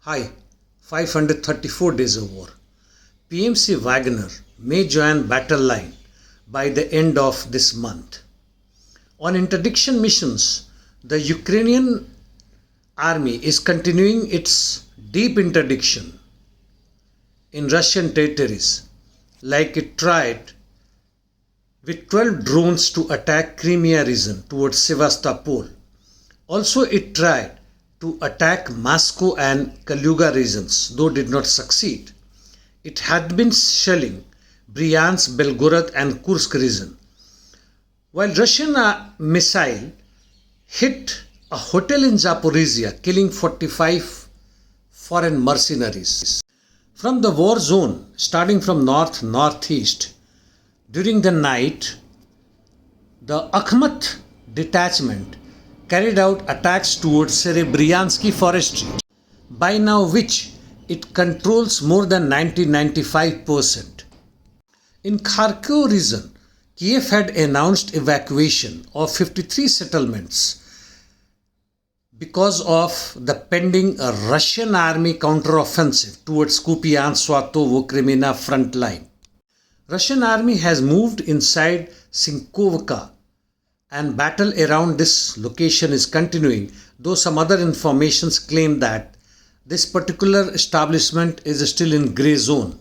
Hi, 534 days of war. PMC Wagner may join battle line by the end of this month. On interdiction missions, the Ukrainian army is continuing its deep interdiction in Russian territories, like it tried with 12 drones to attack Crimea region towards Sevastopol. Also, it tried to attack Moscow and Kaluga regions, though did not succeed. It had been shelling Bryansk, Belgorod and Kursk region. While Russian missile hit a hotel in Zaporizhia, killing 45 foreign mercenaries. From the war zone, starting from northeast, during the night, the Akhmat detachment carried out attacks towards Serebryansky forestry, by now which it controls more than 95%. In Kharkiv region, Kiev had announced evacuation of 53 settlements because of the pending Russian army counteroffensive towards Kupiansk-Swatovo-Kreminna front line. Russian army has moved inside Sinkovka and battle around this location is continuing, though some other informations claim that this particular establishment is still in grey zone.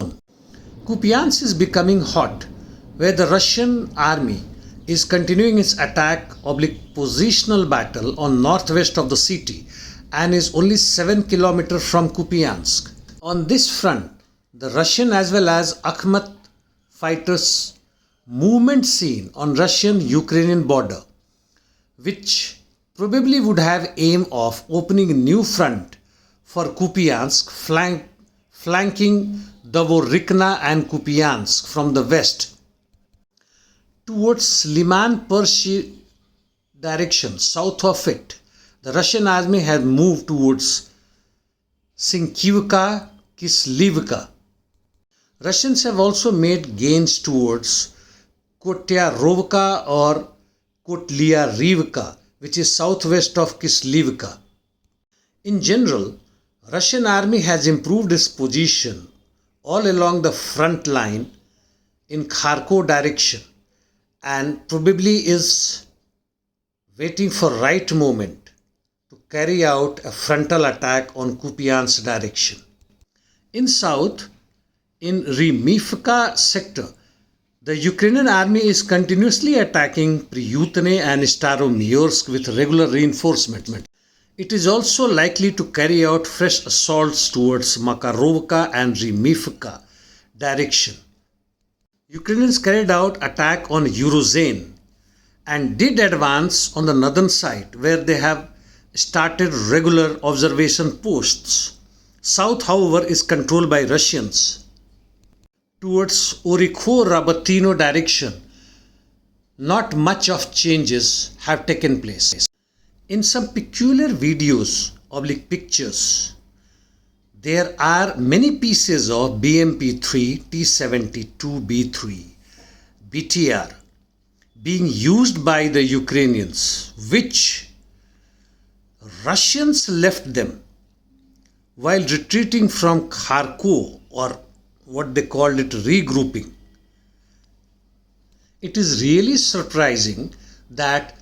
Kupiansk is becoming hot, where the Russian army is continuing its attack/positional battle on northwest of the city and is only 7 km from Kupiansk. On this front, the Russian as well as Akhmat fighters movement seen on Russian-Ukrainian border, which probably would have aim of opening a new front for Kupiansk, flanking Orikhovo and Kupiansk from the west. Towards Liman Pershe direction, south of it, the Russian army has moved towards Sinkovka, kyslivka. Russians have also made gains towards Katliarivka or Katliarivka, which is southwest of Kyslivka. In general, Russian army has improved its position all along the front line in Kharkov direction and probably is waiting for right moment to carry out a frontal attack on Kupiansk direction. In south, in Berkhivka sector, the Ukrainian army is continuously attacking Pryutne and Staromyorsk with regular reinforcement. It is also likely to carry out fresh assaults towards Makharovka and Berkhivka direction. Ukrainians carried out attack on N Urozhayne and did advance on the northern side, where they have started regular observation posts. South, however, is controlled by Russians. Towards Orikhovo direction, not much of changes have taken place. In some peculiar videos / pictures, there are many pieces of BMP-3, T-72B3, BTR being used by the Ukrainians, which Russians left them while retreating from Kharkov, or what they called it, regrouping. It is really surprising that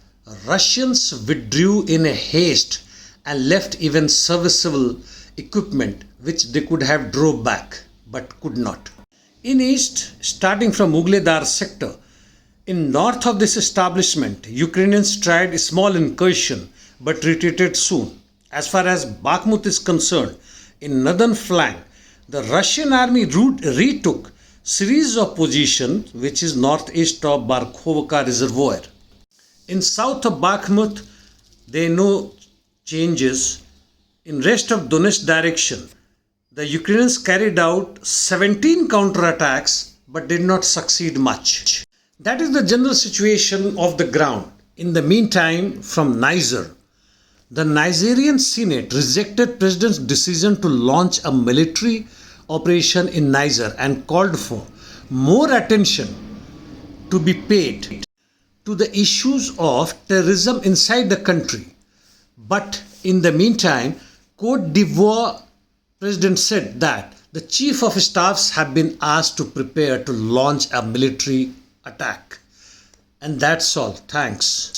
Russians withdrew in a haste and left even serviceable equipment which they could have drove back but could not. In east, starting from Ugledar sector, in north of this establishment, Ukrainians tried a small incursion but retreated soon. As far as Bakhmut is concerned, in northern flank, the Russian army retook series of positions which is northeast of Berkhivka Reservoir. In south of Bakhmut, there are no changes. In rest of Donetsk direction, the Ukrainians carried out 17 counterattacks but did not succeed much. That is the general situation of the ground. In the meantime, from Niger, the Nigerian Senate rejected President's decision to launch a military operation in Niger and called for more attention to be paid to the issues of terrorism inside the country. But in the meantime, Côte d'Ivoire President said that the chief of staffs have been asked to prepare to launch a military attack. And that's all. Thanks.